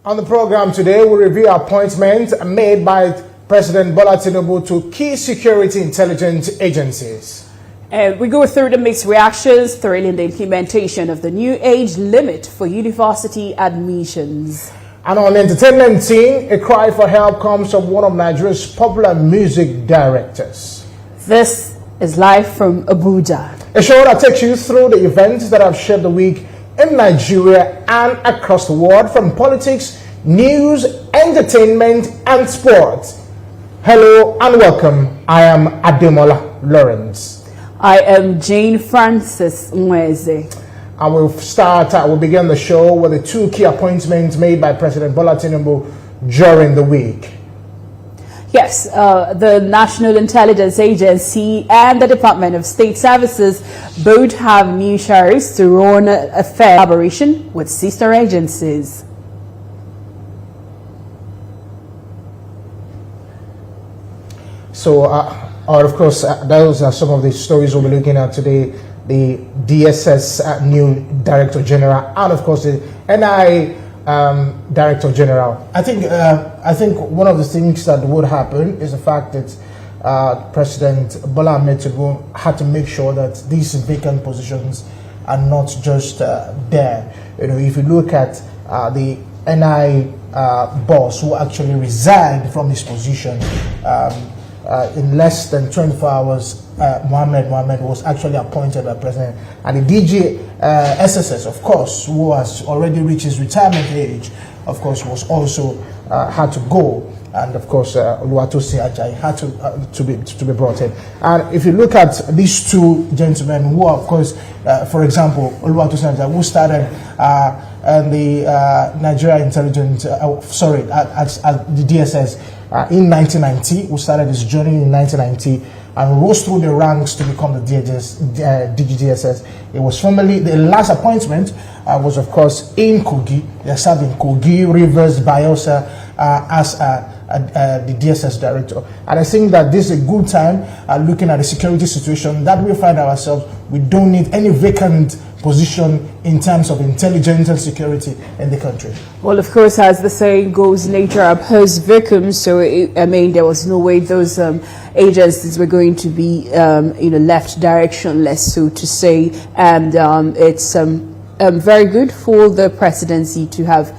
On the program today, we review appointments made by President Bola Tinubu to key security intelligence agencies. We go through the mixed reactions thrilling the implementation of the new age limit for university admissions. And on the entertainment scene, a cry for help comes from one of Nigeria's popular music directors. This is live from Abuja. A show that takes you through the events that have shaped the week in Nigeria and across the world, from politics, news, entertainment, and sports. Hello and welcome. I am Ademola Lawrence. I am Jane Francis Mweze. And we'll begin the show with the two key appointments made by President Bola Tinubu during the week. Yes, the National Intelligence Agency and the Department of State Services both have new sheriffs to run a fair collaboration with sister agencies. So, of course, those are some of the stories we'll be looking at today. The DSS new Director General, and of course the NIA Director General. I think one of the things that would happen is the fact that President Bola Ahmed Tinubu had to make sure that these vacant positions are not just there. You know, if you look at the NIA boss who actually resigned from his position, in less than 24 hours, Mohammed was actually appointed by President. And the DG SSS, of course, who has already reached his retirement age, of course, was also had to go. And of course, Oluwatosin Ajayi had to be brought in. And if you look at these two gentlemen, who are, of course, for example, Oluwatosin Ajayi, who started in the Nigeria Intelligence, at the DSS in 1990, who started his journey in 1990 and rose through the ranks to become the DGDSS. It was formerly, the last appointment was, of course, in Kogi. They served in Kogi, Rivers, Bayelsa as the DSS director. And I think that this is a good time looking at the security situation that we find ourselves. We don't need any vacant position in terms of intelligence and security in the country. Well, of course, as the saying goes, nature abhors vacuums. So, there was no way those agencies were going to be, left directionless, so to say. And it's very good for the presidency to have,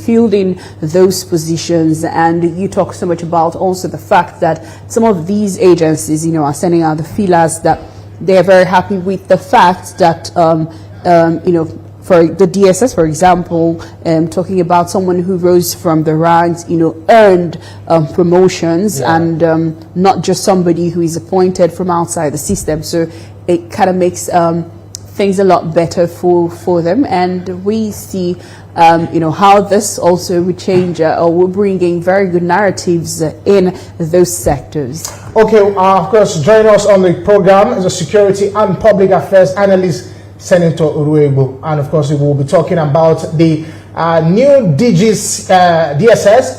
filled in those positions. And you talk so much about also the fact that some of these agencies, are sending out the feelers that they're very happy with the fact that, for the DSS, for example, talking about someone who rose from the ranks, earned promotions, and not just somebody who is appointed from outside the system. So it kind of makes things a lot better for them. And we see, how this also would change or will bring in very good narratives in those sectors. Okay, of course, joining us on the program is a security and public affairs analyst, Senator Uruebu. And of course, we will be talking about the new DSS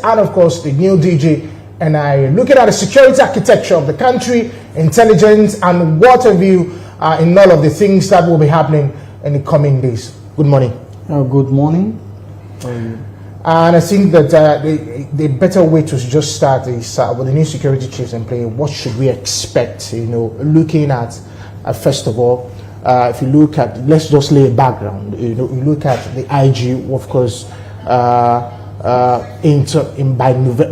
and of course the new DG NIA. Looking at the security architecture of the country, intelligence, and what have you in all of the things that will be happening in the coming days. Good morning. Good morning. And I think that the better way to just start is with the new security chiefs in play. What should we expect? Looking at first of all, if you look at, let's just lay a background. You look at the IG, of course,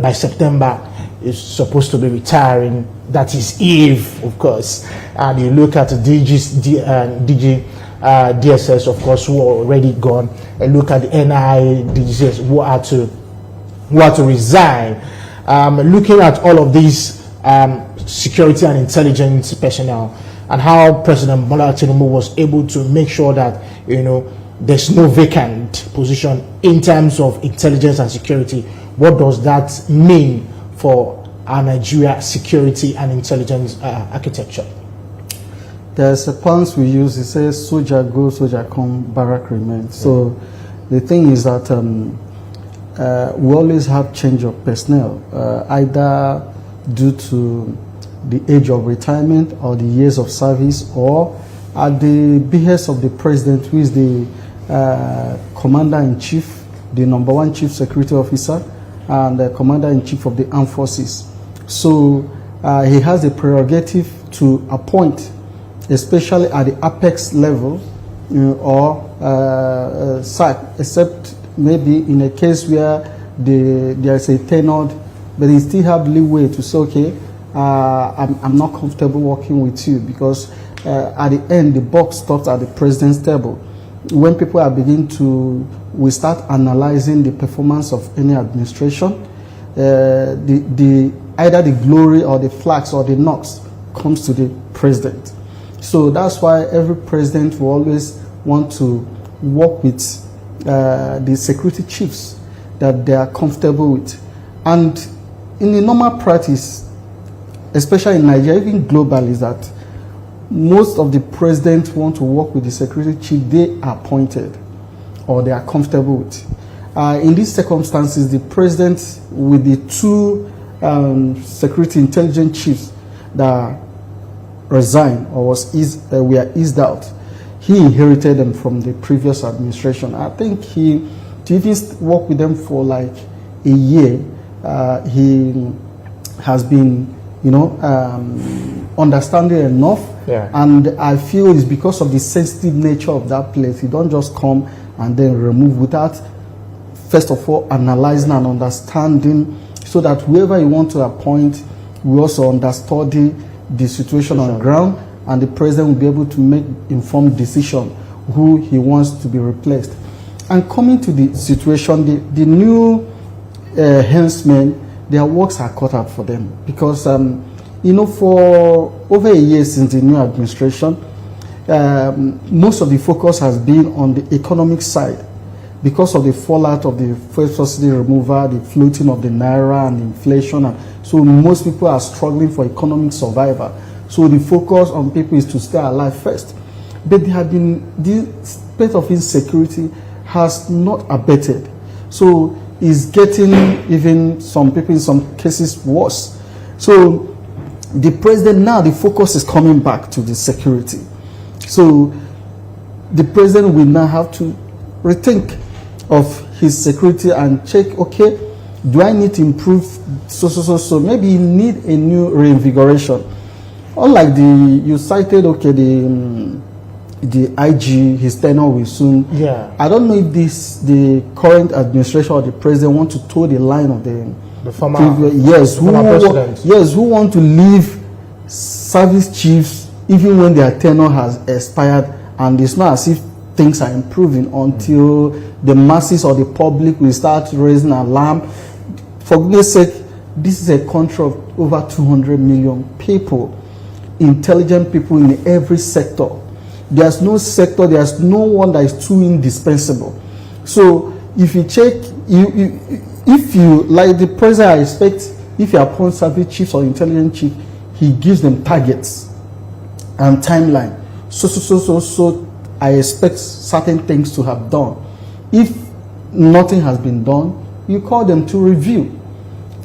by September is supposed to be retiring. That is Eve, of course. And you look at the DSS, of course, who are already gone, and look at the NIA DSS who are to resign. Looking at all of these security and intelligence personnel, and how President Bola Tinubu was able to make sure that there's no vacant position in terms of intelligence and security. What does that mean for our Nigeria security and intelligence architecture? There's a phrase we use. It says, "Soldier go, soldier come, barrack remain." So the thing is that we always have change of personnel, either due to the age of retirement or the years of service, or at the behest of the president, who is the commander-in-chief the #1 Chief Security Officer and the Commander-in-Chief of the Armed Forces. So he has the prerogative to appoint, especially at the apex level, or sack, except maybe in a case where there's a tenured, but he still have leeway to say, okay, I'm not comfortable working with you, because at the end, the buck stops at the president's table. When people are we start analyzing the performance of any administration, either the glory or the flags or the knocks comes to the president. So that's why every president will always want to work with the security chiefs that they are comfortable with. And in the normal practice, especially in Nigeria, even globally, is that most of the presidents want to work with the security chief they are appointed or they are comfortable with. In these circumstances, the president, with the two security intelligence chiefs that resigned or were eased out, he inherited them from the previous administration. I think to even work with them for like a year, he has been, understanding enough. Yeah. And I feel it's because of the sensitive nature of that place. You don't just come and then remove without, first of all, analyzing and understanding, so that whoever you want to appoint will also understudy the situation on the ground, and the president will be able to make informed decision who he wants to be replaced. And coming to the situation, the new henchmen, their works are cut out for them, because for over a year since the new administration, most of the focus has been on the economic side, because of the fallout of the fuel subsidy removal, the floating of the naira and inflation. And so most people are struggling for economic survival. So the focus on people is to stay alive first. But the state of insecurity has not abated. So it's getting even some people in some cases worse. So the president now, the focus is coming back to the security. So the president will now have to rethink of his security and check, okay, do I need to improve so maybe you need a new reinvigoration. Unlike you cited, okay, the IG, his tenure will soon. Yeah. I don't know if the current administration or the president want to toe the line of the former president. Who want to leave service chiefs even when their tenure has expired, and it's not as if things are improving until the masses or the public will start raising alarm. For goodness sake, this is a country of over 200 million people, intelligent people in every sector. There's no sector, there's no one that is too indispensable. So if you check, if you, like the president, I expect, if you appoint service chiefs or intelligence chief, he gives them targets and timeline. So I expect certain things to have done. If nothing has been done, you call them to review.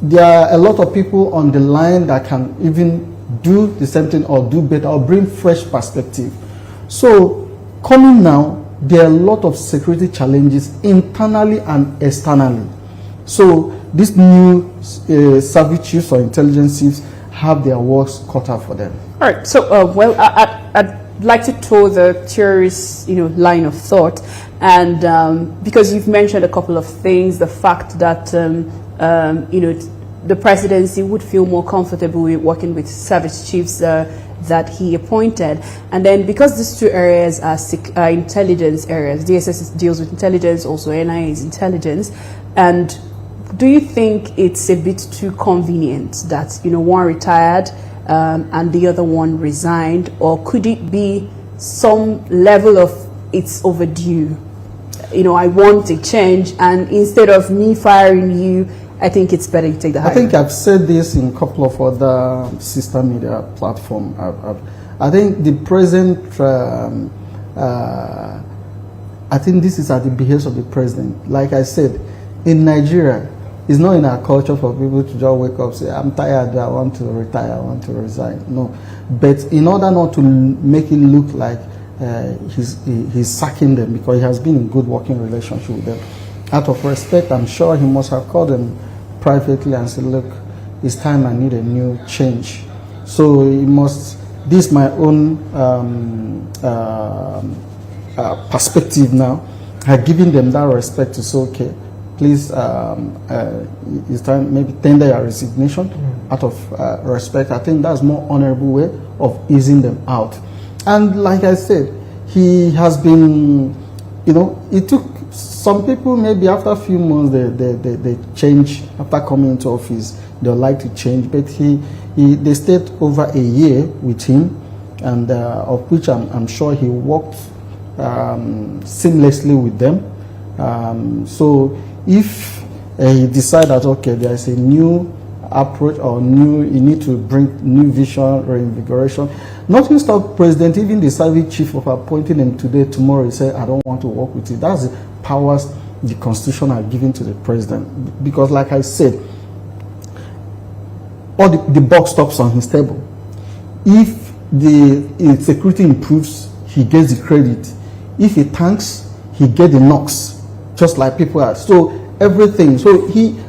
There are a lot of people on the line that can even do the same thing or do better or bring fresh perspective. So coming now, there are a lot of security challenges internally and externally. So these new service chiefs or intelligence chiefs have their works cut out for them. All right. So, I'd like to toe the theorist, line of thought, and because you've mentioned a couple of things, the fact that the presidency would feel more comfortable with working with service chiefs that he appointed, and then because these two areas are intelligence areas, DSS deals with intelligence, also NIA is intelligence, and do you think it's a bit too convenient that one retired and the other one resigned, or could it be some level of it's overdue? I want a change, and instead of me firing you, I think it's better you take the hire. I think I've said this in a couple of other sister media platforms. I think the present, I think this is at the behest of the president. Like I said, in Nigeria, it's not in our culture for people to just wake up and say, I'm tired, I want to retire, I want to resign. No. But in order not to make it look like he's sacking them, because he has been in good working relationship with them, out of respect, I'm sure he must have called them privately and said, look, it's time I need a new change. So he must, this is my own perspective now. I've given them that respect to say, okay, please, it's time, maybe tender your resignation out of respect. I think that's more honorable way of easing them out. And like I said, he has been, it took some people, maybe after a few months, they change. After coming into office, they like to change. But they stayed over a year with him, and of which I'm sure he worked seamlessly with them. So if he decided that, okay, there is a new approach or you need to bring new vision, reinvigoration. Not to stop president, even the service chief of appointing him today, tomorrow, he said, I don't want to work with you. That's the powers the constitution are given to the president. Because like I said, all the buck stops on his table. If the security improves, he gets the credit. If he tanks, he gets the knocks, just like people are. So everything. So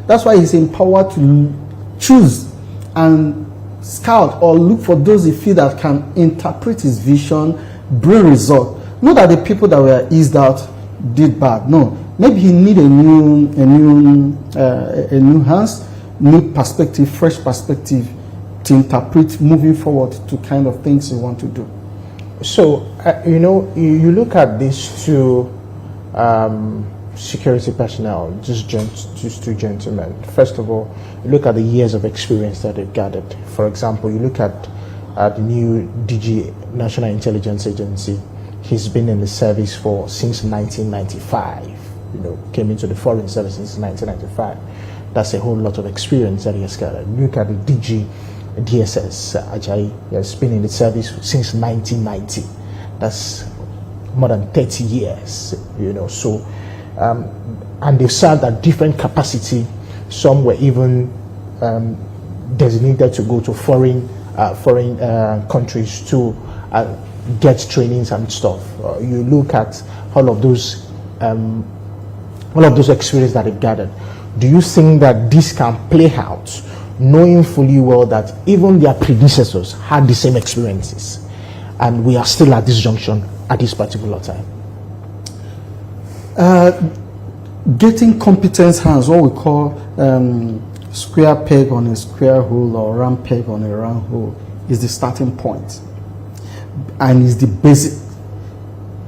that's why he's empowered to choose and scout or look for those he feels that can interpret his vision, bring result. Not that the people that were eased out did bad. No, maybe he need a new hands, new perspective, fresh perspective to interpret moving forward to kind of things you want to do. So you look at these two security personnel, just two gentlemen. First of all, you look at the years of experience that they've gathered. For example, you look at the new DG, National Intelligence Agency. He's been in the service since 1995. Came into the foreign service since 1995. That's a whole lot of experience that he has gathered. Look at the DG, DSS, Ajayi. He has been in the service since 1990. That's more than 30 years. So. And they served at different capacity. Some were even designated to go to foreign countries to get trainings and stuff. You look at all of those experiences that they've gathered. Do you think that this can play out, knowing fully well that even their predecessors had the same experiences, and we are still at this junction at this particular time? Getting competence hands, what we call square peg on a square hole or round peg on a round hole, is the starting point and is the basic.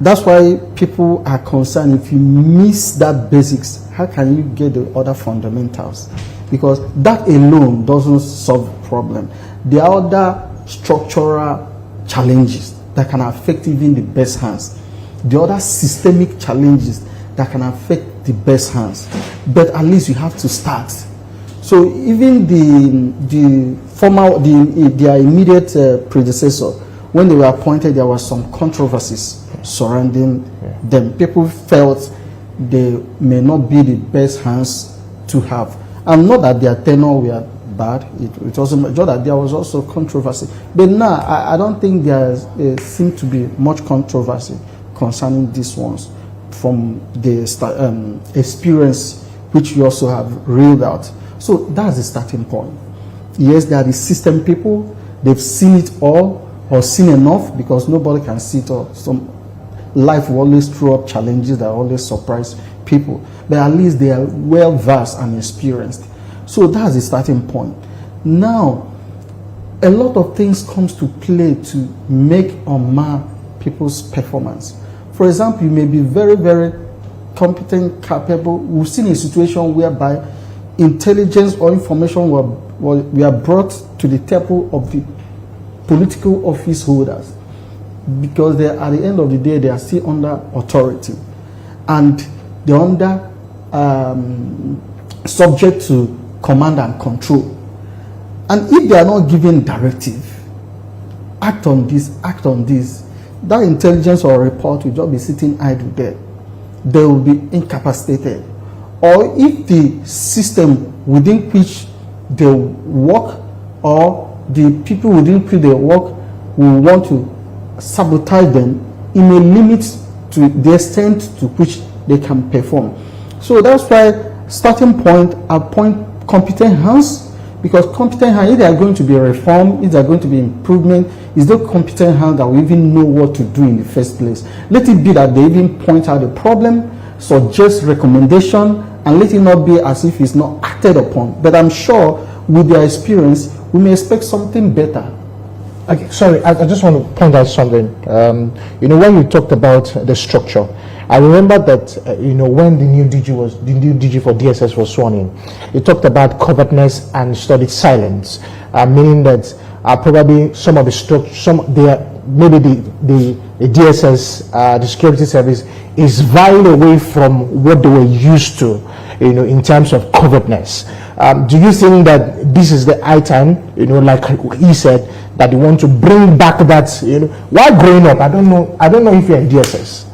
That's why people are concerned if you miss that basics, how can you get the other fundamentals? Because that alone doesn't solve the problem. There are other structural challenges that can affect even the best hands. The other systemic challenges that can affect the best hands, but at least you have to start. So even their immediate predecessor, when they were appointed, there was some controversies surrounding them. People felt they may not be the best hands to have, and not that their tenure were bad. It wasn't just that there was also controversy. But now I don't think there seems to be much controversy concerning these ones, from the experience which you also have reeled out. So that's the starting point. Yes, they are the system people. They've seen it all or seen enough, because nobody can see it all. Some life will always throw up challenges that always surprise people. But at least they are well versed and experienced. So that's the starting point. Now, a lot of things comes to play to make or mar people's performance. For example, you may be very, very competent, capable. We've seen a situation whereby intelligence or information were brought to the table of the political office holders, because they, at the end of the day, they are still under authority, and they're under subject to command and control. And if they are not given directive, act on this, that intelligence or report will just be sitting idle there. They will be incapacitated. Or if the system within which they work, or the people within which they work, will want to sabotage them, it may limit to the extent to which they can perform. So that's why starting point, appoint competent hands, because competent hands, if they are going to be reform, if they are going to be improvement, is the competent hands that will even know what to do in the first place. Let it be that they even point out the problem, suggest recommendation, and let it not be as if it's not acted upon. But I'm sure with their experience, we may expect something better. Okay, sorry, I just want to point out something. When you talked about the structure, I remember that when the new DG for DSS was sworn in, he talked about covertness and studied silence, meaning that probably some of the structure, maybe the DSS, the security service, is veiled away from what they were used to, in terms of covertness. Do you think that this is the high time, like he said, that they want to bring back that, while growing up, I don't know if you're a DSS,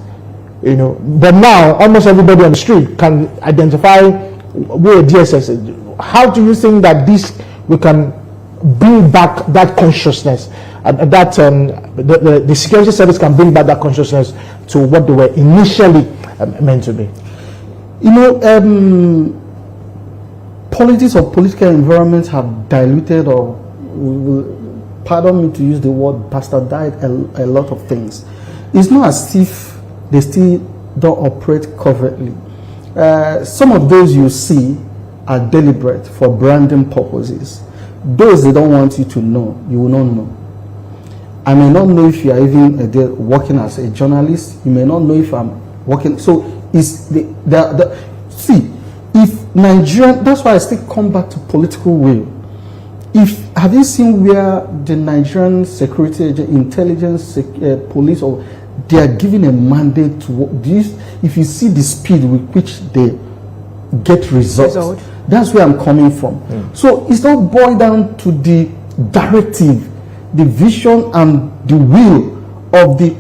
but now almost everybody on the street can identify where DSS is. How do you think that we can bring back that consciousness, the security service can bring back that consciousness to what they were initially meant to be? Politics or political environments have diluted, or pardon me to use the word, bastardized a lot of things. It's not as if they still don't operate covertly. Some of those you see are deliberate for branding purposes. Those they don't want you to know, you will not know. I may not know if you are even working as a journalist. You may not know if I'm working. So it's see, if Nigerian, that's why I still come back to political will. Have you seen where the Nigerian security intelligence police, or they are given a mandate to work? If you see the speed with which they get results, that's where I'm coming from. So it's not boiled down to the directive, the vision and the will of the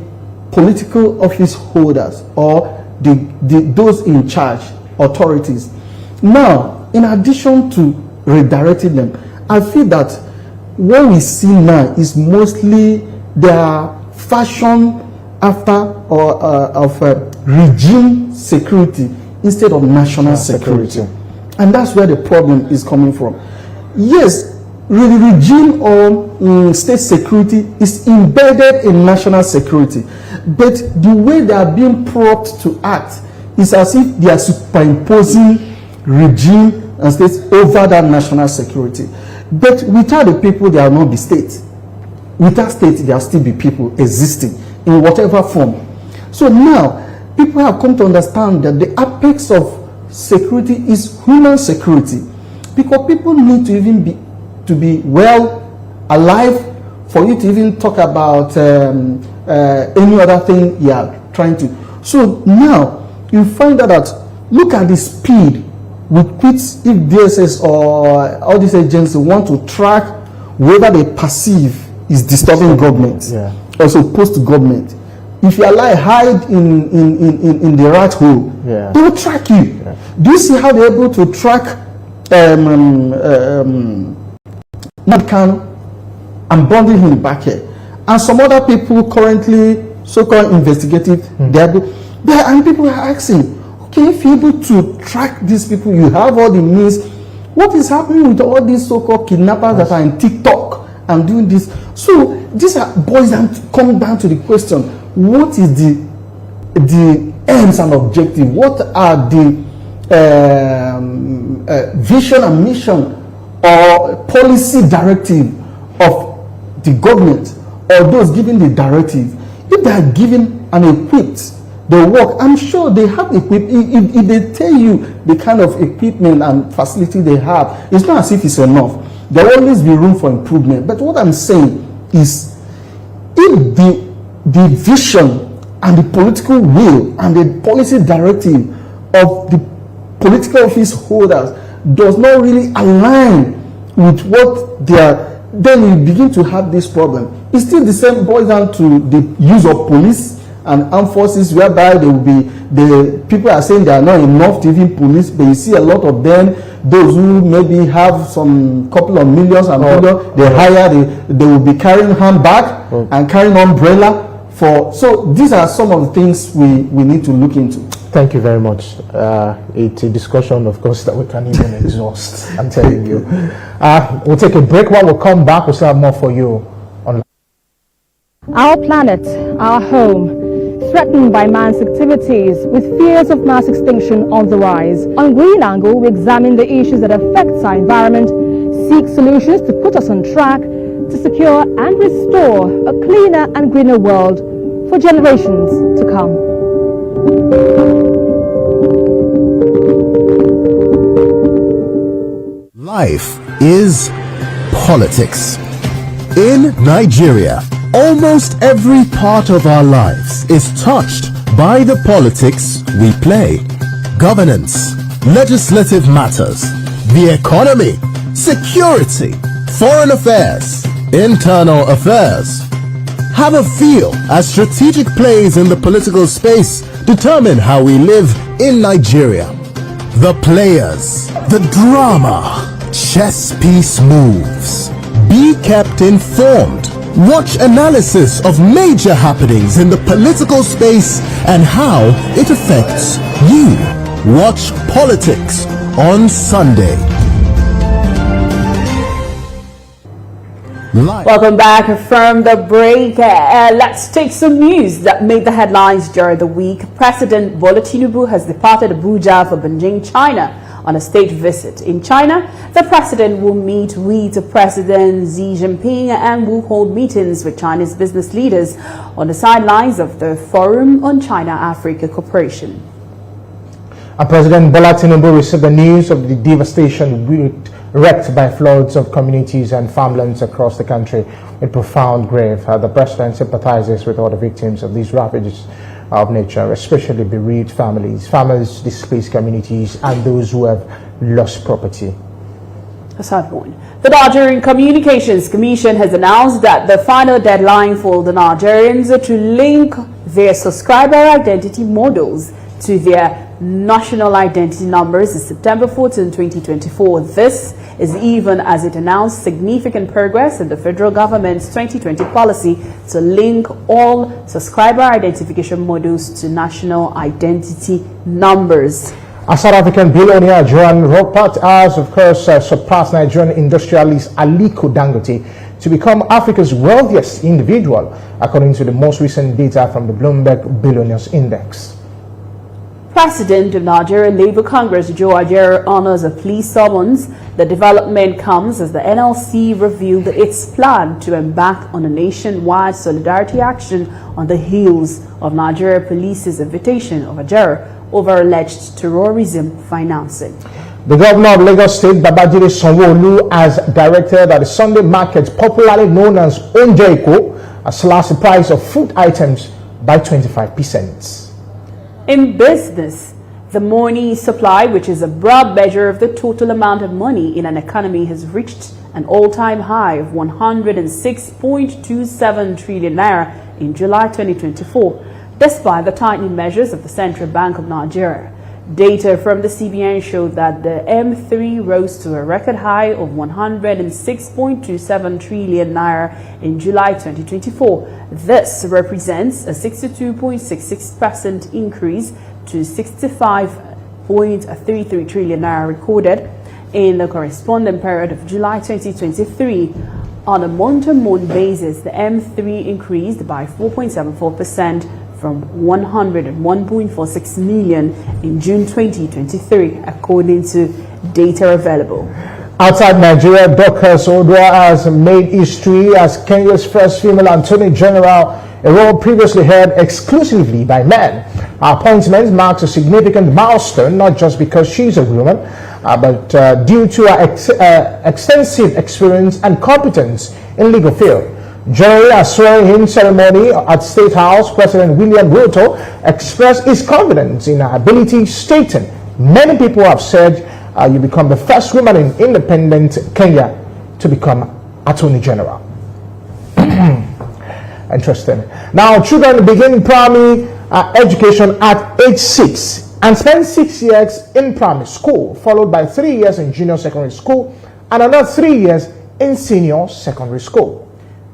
political office holders or those in charge, authorities. Now, in addition to redirecting them, I feel that what we see now is mostly their fashion after or of regime security instead of national security. And that's where the problem is coming from. Yes, regime or state security is embedded in national security, but the way they are being propped to act is as if they are superimposing regime and states over that national security. But without the people, there will not be state. Without state, there will still be people existing in whatever form. So now, people have come to understand that the apex of security is human security, because people need to even be well alive for you to even talk about any other thing you are trying to. So now you find out that look at the speed with which, if DSS or all these agencies want to track whether they perceive is disturbing government, also post government. If you allow hide in the rat hole, they will track you. Do you see how they're able to track Madcan and bundle him back here? And some other people currently so-called investigative, and people are asking, okay, if you're able to track these people, you have all the means, what is happening with all these so-called kidnappers that are in TikTok and doing this? So these are boys that come down to the question, what is the aims and objective? What are the vision and mission or policy directive of the government or those giving the directive? If they are given and equipped, they work. I'm sure they have equipped. If they tell you the kind of equipment and facility they have, it's not as if it's enough. There will always be room for improvement. But what I'm saying is, if the vision and the political will and the policy directive of the political office holders does not really align with what they are, then we begin to have this problem. It's still the same, boils down to the use of police and armed forces, whereby they will be, the people are saying there are not enough to even police, but you see a lot of them, those who maybe have some couple of millions and millions, they hire, they will be carrying handbag and carrying umbrella So these are some of the things we need to look into. Thank you very much. It's a discussion, of course, that we can't even exhaust. I'm telling you. We'll take a break. While we'll come back, we'll still have more for you online. Our planet, our home, threatened by man's activities with fears of mass extinction on the rise. On Green Angle, we examine the issues that affect our environment, seek solutions to put us on track to secure and restore a cleaner and greener world for generations to come. Life is politics. In Nigeria, almost every part of our lives is touched by the politics we play. Governance, legislative matters, the economy, security, foreign affairs, internal affairs. Have a feel as strategic plays in the political space determine how we live in Nigeria. The players, the drama, chess piece moves. Be kept informed. Watch analysis of major happenings in the political space and how it affects you. Watch Politics on Sunday. Welcome back from the break. Let's take some news that made the headlines during the week. President Bola Tinubu has departed Abuja for Beijing, China, on a state visit. In China, the president will meet with President Xi Jinping and will hold meetings with Chinese business leaders on the sidelines of the Forum on China-Africa Cooperation. President Bola Tinubu received the news of the devastation wreaked by floods of communities and farmlands across the country with profound grief. The president sympathizes with all the victims of these ravages of nature, especially bereaved families, farmers, displaced communities, and those who have lost property. Aside point. The Nigerian Communications Commission has announced that the final deadline for the Nigerians to link their subscriber identity models to their national identity numbers is September 14, 2024. This is even as it announced significant progress in the federal government's 2020 policy to link all subscriber identification models to national identity numbers. A South African billionaire, Joan Rupert, has of course surpassed Nigerian industrialist Aliko Dangote to become Africa's wealthiest individual, according to the most recent data from the Bloomberg Billionaires Index. President of Nigeria Labour Congress, Joe Ajero, honors a plea summons. The development comes as the NLC revealed its plan to embark on a nationwide solidarity action on the heels of Nigeria Police's invitation of Ajero over alleged terrorism financing. The governor of Lagos State, Babajide Sanwo-Olu, has directed that the Sunday market, popularly known as Onjeiko, has slashed the price of food items by 25%. In business, the money supply, which is a broad measure of the total amount of money in an economy, has reached an all-time high of 106.27 trillion naira in July 2024, despite the tightening measures of the Central Bank of Nigeria. Data from the CBN showed that the M3 rose to a record high of 106.27 trillion naira in July 2024. This represents a 62.66% increase to 65.33 trillion naira recorded in the corresponding period of July 2023. On a month-to-month basis, the M3 increased by 4.74%. from 101.46 million in June 2023, according to data available. Outside Nigeria, Dorcas Odua has made history as Kenya's first female Attorney General, a role previously held exclusively by men. Her appointment marks a significant milestone, not just because she's a woman, but due to her extensive experience and competence in legal field. During a swearing-in ceremony at State House, President William Ruto expressed his confidence in her ability, stating, "Many people have said you become the first woman in independent Kenya to become Attorney General." Interesting. Now, children begin primary education at age 6 and spend 6 years in primary school, followed by 3 years in junior secondary school and another 3 years in senior secondary school.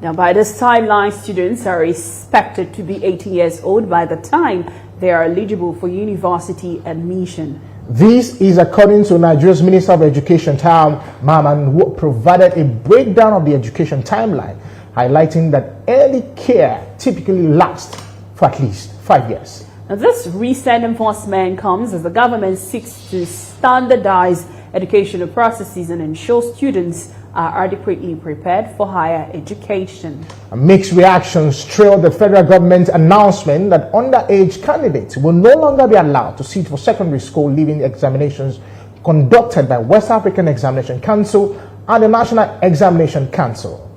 Now, by this timeline, students are expected to be 18 years old by the time they are eligible for university admission. This is according to Nigeria's Minister of Education, Tam Maman, who provided a breakdown of the education timeline, highlighting that early care typically lasts for at least 5 years. Now, this recent enforcement comes as the government seeks to standardize educational processes and ensure students are adequately prepared for higher education. Mixed reactions trailed the federal government announcement that underage candidates will no longer be allowed to sit for secondary school leaving examinations conducted by West African Examination Council and the National Examination Council.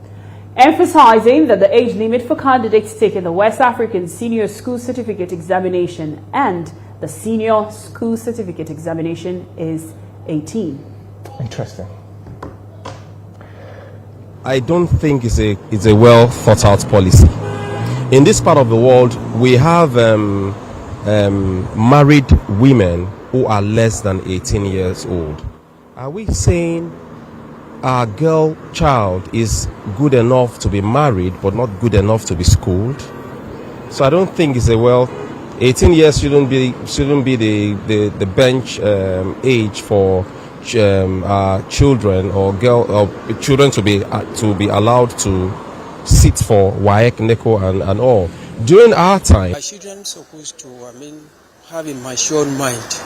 Emphasizing that the age limit for candidates taking the West African Senior School Certificate Examination and the Senior School Certificate Examination is 18. Interesting. I don't think it's a well thought out policy. In this part of the world, we have married women who are less than 18 years old. Are we saying our girl child is good enough to be married but not good enough to be schooled? So I don't think it's a well. 18 years shouldn't be the bench age for children or children to be allowed to sit for WAEC, NECO and all. During our time, my children are supposed to have a mature mind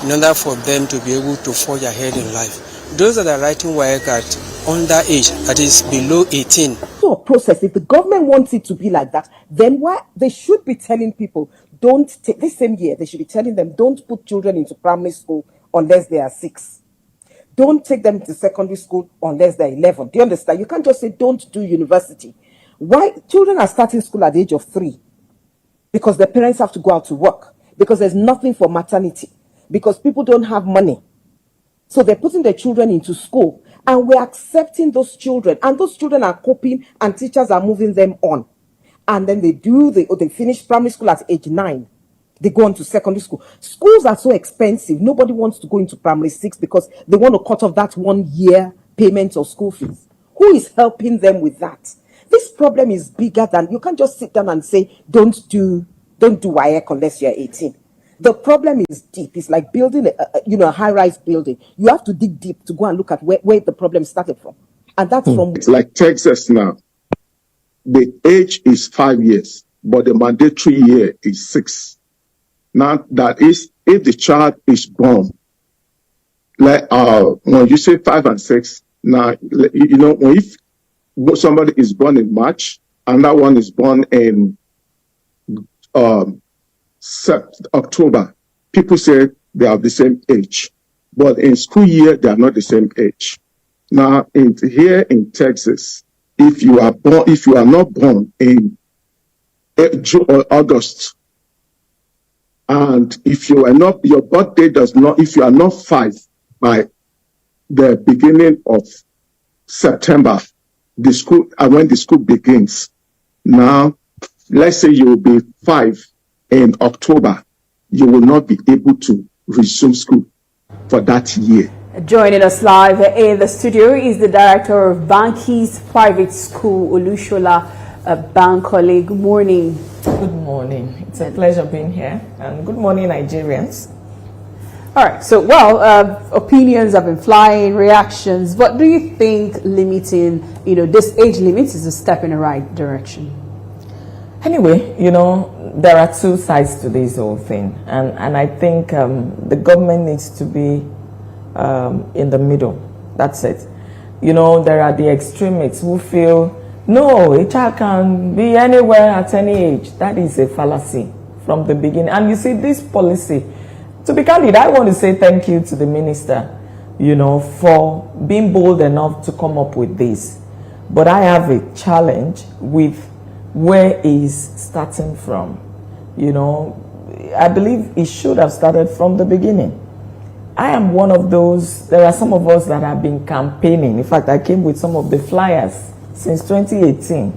in order for them to be able to forge ahead in life. Those that are writing WAEC at underage, that is below 18. So process, if the government wants it to be like that, then why they should be telling people, don't take this same year, they should be telling them, don't put children into primary school unless they are 6. Don't take them to secondary school unless they're 11. Do you understand? You can't just say don't do university. Why? Children are starting school at the age of 3 because their parents have to go out to work, because there's nothing for maternity, because people don't have money. So they're putting their children into school and we're accepting those children, and those children are coping and teachers are moving them on. And then they finish primary school at age 9. They go on to secondary school. Schools are so expensive. Nobody wants to go into primary 6 because they want to cut off that 1 year payment of school fees. Who is helping them with that? This problem is bigger than, you can't just sit down and say, don't do WAEC unless you're 18. The problem is deep. It's like building a high-rise building. You have to dig deep to go and look at where the problem started from. And that's from... It's like Texas now. The age is 5 years, but the mandatory year is 6. Now, that is, if the child is born, like when you say 5 and 6, now, if somebody is born in March, and that one is born in October, people say they are the same age. But in school year, they are not the same age. Now, here in Texas, if you are not born in June or August, and if you are not, your birthday does not, if you are not 5 by the beginning of September, the school, and when the school begins, now, let's say you will be 5 in October, you will not be able to resume school for that year. Joining us live in the studio is the director of Banki's Private School, Olushola Bankole. Good morning. Good morning. It's a pleasure being here. And good morning, Nigerians. All right. So, opinions have been flying, reactions. What do you think limiting, this age limit is a step in the right direction? Anyway, there are two sides to this whole thing. And I think the government needs to be in the middle. That's it. There are the extremists who feel, no, a child can be anywhere at any age. That is a fallacy from the beginning. And you see, this policy, to be candid, I want to say thank you to the minister, for being bold enough to come up with this. But I have a challenge with where he's starting from. I believe he should have started from the beginning. I am one of those, there are some of us that have been campaigning. In fact, I came with some of the flyers since 2018.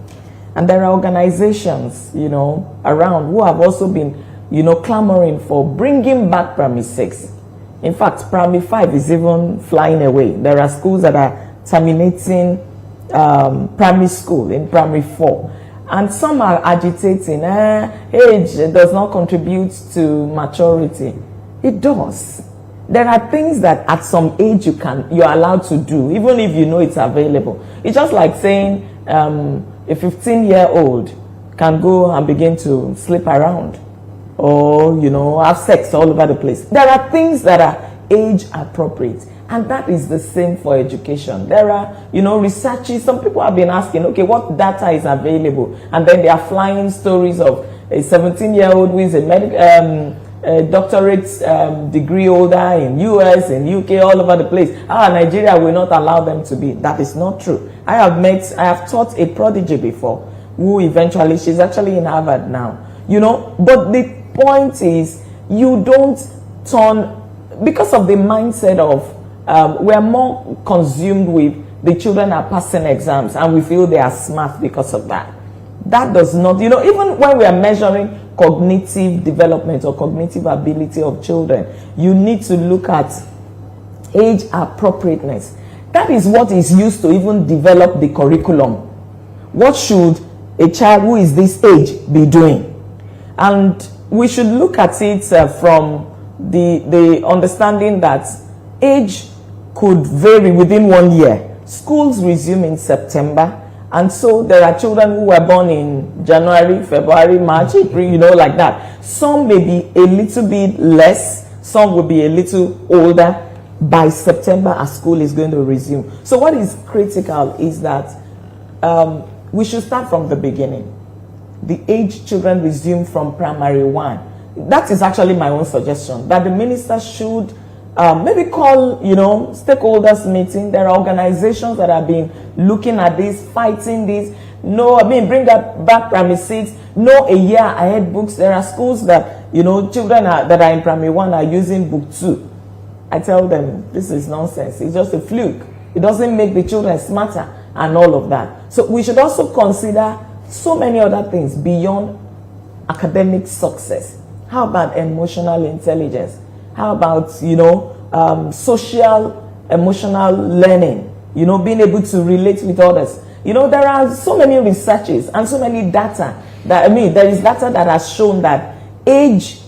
And there are organizations, around who have also been, clamoring for bringing back primary 6. In fact, primary 5 is even flying away. There are schools that are terminating primary school, in primary 4. And some are agitating, age does not contribute to maturity. It does. There are things that at some age you're allowed to do, even if you know it's available. It's just like saying a 15-year-old can go and begin to sleep around or, have sex all over the place. There are things that are age appropriate. And that is the same for education. There are, researches. Some people have been asking, okay, what data is available? And then they are flying stories of a 17-year-old who is a doctorate degree holder in US, in UK, all over the place. Nigeria will not allow them to be. That is not true. I have taught a prodigy before, who eventually, she's actually in Harvard now. But the point is, you don't turn, because of the mindset of, we are more consumed with the children are passing exams and we feel they are smart because of that. That does not, even when we are measuring cognitive development or cognitive ability of children, you need to look at age appropriateness. That is what is used to even develop the curriculum. What should a child who is this age be doing? And we should look at it from the understanding that age could vary within 1 year. Schools resume in September, and so there are children who were born in January, February, March, April, like that. Some may be a little bit less, some will be a little older by September as school is going to resume. So what is critical is that we should start from the beginning. The age children resume from primary 1. That is actually my own suggestion, that the minister should maybe call, stakeholders meeting. There are organizations that have been looking at this, fighting this. Bring that back primary 6. A year ahead books. There are schools that, children that are in primary 1 are using book 2. I tell them, this is nonsense. It's just a fluke. It doesn't make the children smarter and all of that. So we should also consider so many other things beyond academic success. How about emotional intelligence? How about, social, emotional learning? Being able to relate with others. There are so many researches and so many data that, there is data that has shown that age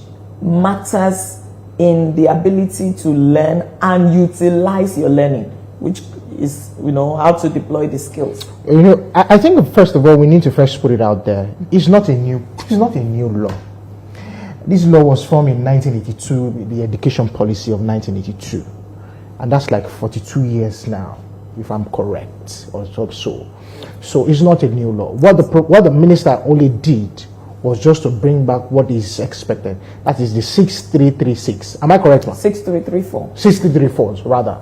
matters in the ability to learn and utilize your learning, which is, how to deploy the skills. I think first of all, we need to first put it out there. It's not a new law. This law was formed in 1982, the education policy of 1982. And that's like 42 years now, if I'm correct, or so. So it's not a new law. What the minister only did was just to bring back what is expected. That is the 6336. Am I correct, ma'am? 6334. 6334, rather.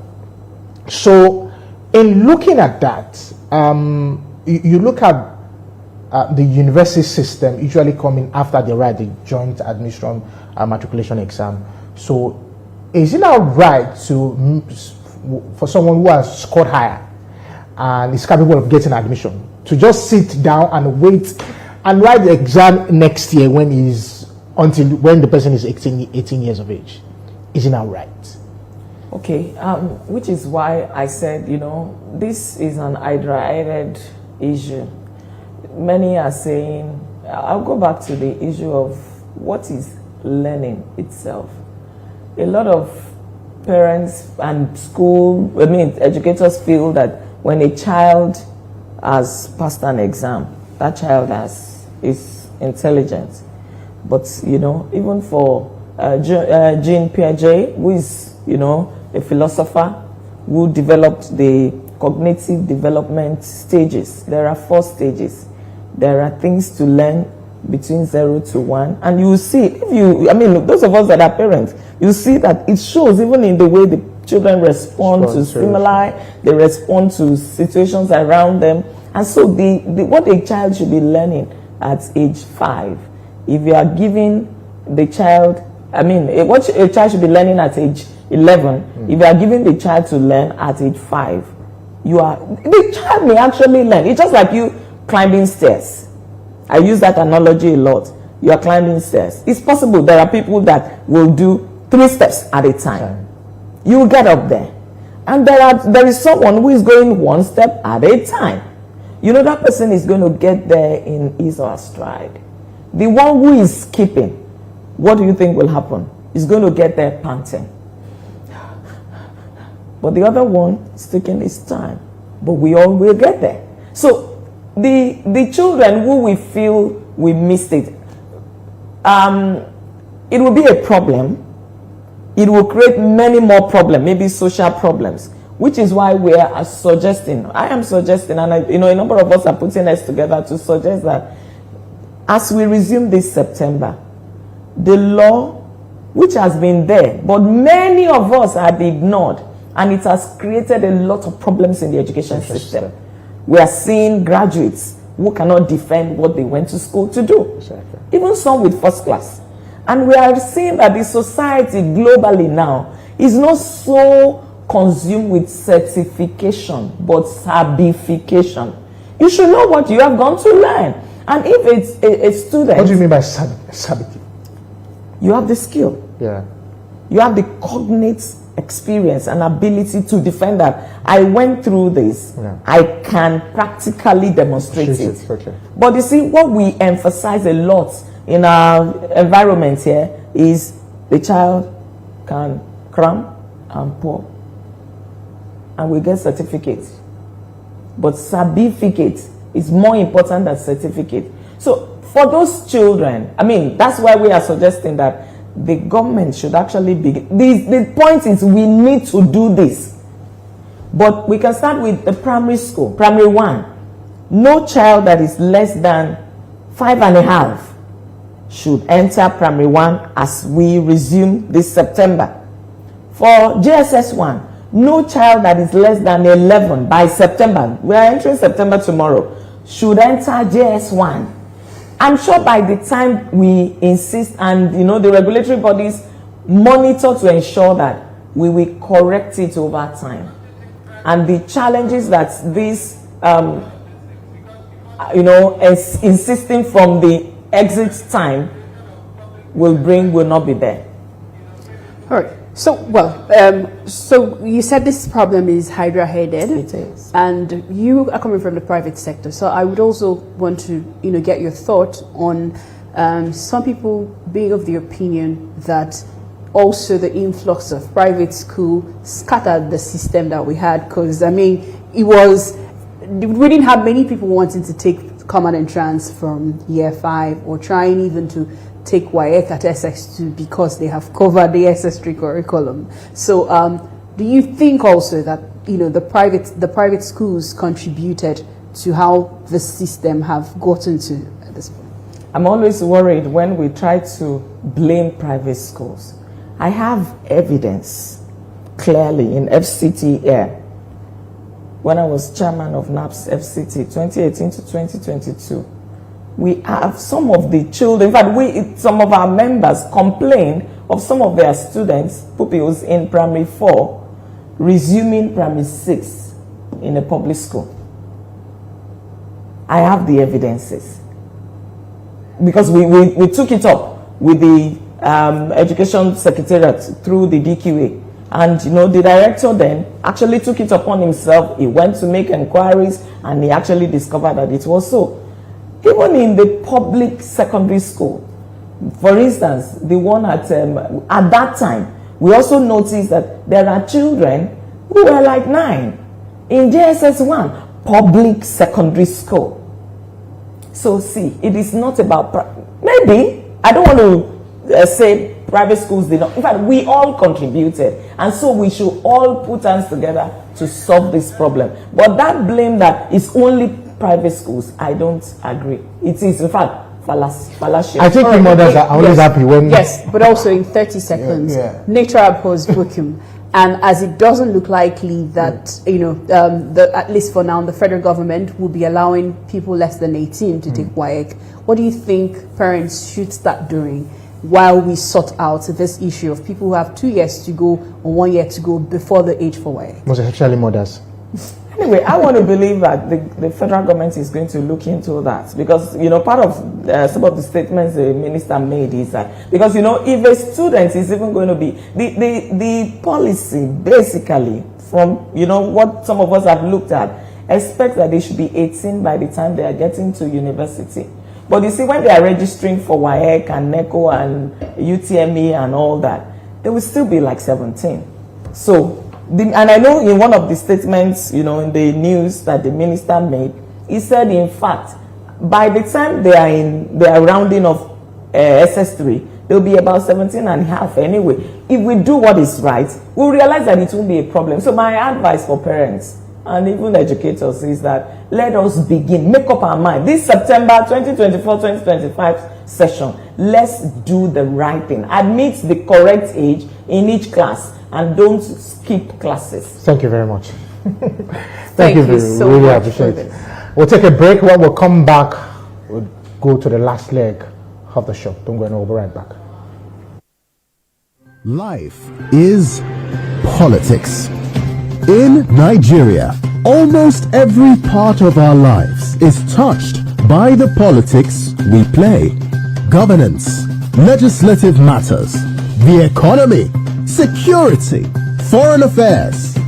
So in looking at that, you look at the university system usually coming after they write the joint admission matriculation exam. So is it now right for someone who has scored higher and is capable of getting admission to just sit down and wait and write the exam next year when the person is 18 years of age? Is it now right? Okay, which is why I said, this is an hydra-headed issue. Many are saying, I'll go back to the issue of what is learning itself. A lot of parents and educators feel that when a child has passed an exam, that child is intelligent. But, even for Jean Piaget, who is, a philosopher who developed the cognitive development stages. There are 4 stages. There are things to learn between 0 to 1. And you will see, those of us that are parents, you see that it shows even in the way the children respond to stimuli, they respond to situations around them. And so what a child should be learning at age 5, if you are giving the child, what a child should be learning at age 11, if you are giving the child to learn at age 5, the child may actually learn. It's just like you climbing stairs. I use that analogy a lot. You are climbing stairs. It's possible there are people that will do 3 steps at a time. You will get up there. And there is someone who is going 1 step at a time. you know that person is going to get there in his or her stride. The one who is skipping, what do you think will happen? He's going to get there panting. But the other one is taking his time. But we all will get there. So the children who we feel we missed it, it will be a problem. It will create many more problems, maybe social problems, which is why we are suggesting, I am suggesting, and a number of us are putting us together to suggest that as we resume this September, the law, which has been there, but many of us had ignored, and it has created a lot of problems in the education system. We are seeing graduates who cannot defend what they went to school to do, even some with first class. And we are seeing that the society globally now is not so consumed with certification, but certification. You should know what you have gone to learn. And if it's a student... What do you mean by certificate? You have the skill. Yeah. You have the cognate experience and ability to defend that. I went through this. Yeah. I can practically demonstrate it. Okay. But you see, what we emphasize a lot in our environment here is the child can cram and pour, and we get certificates. But certificate is more important than certificate. So for those children, I mean, that's why we are suggesting that the government should actually begin. The point is we need to do this. But we can start with the primary school, primary 1. No child that is less than 5.5 should enter primary 1 as we resume this September. For JSS 1, no child that is less than 11 by September, we are entering September tomorrow, should enter JS1. I'm sure by the time we insist and the regulatory bodies monitor to ensure that we will correct it over time. And the challenges that this, insisting from the exit time will bring will not be there. All right. So, so you said this problem is hydra-headed. It is. And you are coming from the private sector. So I would also want to, get your thought on some people being of the opinion that also the influx of private school scattered the system that we had. Because, I mean, we didn't have many people wanting to take common entrance from year 5 or trying even to take WAEC at SS2 because they have covered the SS3 curriculum. So do you think also that the private schools contributed to how the system have gotten to at this point? I'm always worried when we try to blame private schools. I have evidence clearly in FCT air. When I was chairman of NAPS FCT 2018 to 2022, we have some of the children, in fact, some of our members complained of some of their students, pupils in primary 4, resuming primary 6 in a public school. I have the evidences. Because we took it up with the Education Secretariat through the DQA. And, the director then actually took it upon himself. He went to make inquiries and he actually discovered that it was so. Even in the public secondary school, for instance, the one at that time, we also noticed that there are children who were like 9 in JSS 1, public secondary school. So see, it is not about, maybe, I don't want to say private schools did not, in fact, we all contributed. And so we should all put hands together to solve this problem. But that blame that is only private schools, I don't agree. It is, in fact, fallacious. I think the mothers are always happy when... Yes, but also in 30 seconds, nature abhors vacuum. And as it doesn't look likely that, at least for now, the federal government will be allowing people less than 18 to take WAEC. What do you think parents should start doing while we sort out this issue of people who have 2 years to go or 1 year to go before the age for WAEC? Most especially mothers. Anyway, I want to believe that the federal government is going to look into that because, part of some of the statements the minister made is that, because, if a student is even going to be, the policy basically from, what some of us have looked at, expect that they should be 18 by the time they are getting to university. But you see, when they are registering for WAEC and NECO and UTME and all that, they will still be like 17. So, and I know in one of the statements, in the news that the minister made, he said, in fact, by the time they are rounding off SS3, they'll be about 17 and a half anyway. If we do what is right, we'll realize that it won't be a problem. So my advice for parents and even educators is that let us begin, make up our mind. This September 2024-2025 session, let's do the right thing. Admit the correct age in each class and don't skip classes. Thank you very much. Thank you so really much appreciate for it. this. We'll take a break. When we'll come back, we'll go to the last leg of the show. Don't go anywhere. We'll be right back. Life is politics. In Nigeria, almost every part of our lives is touched by the politics we play. Governance, legislative matters, the economy, security, foreign affairs,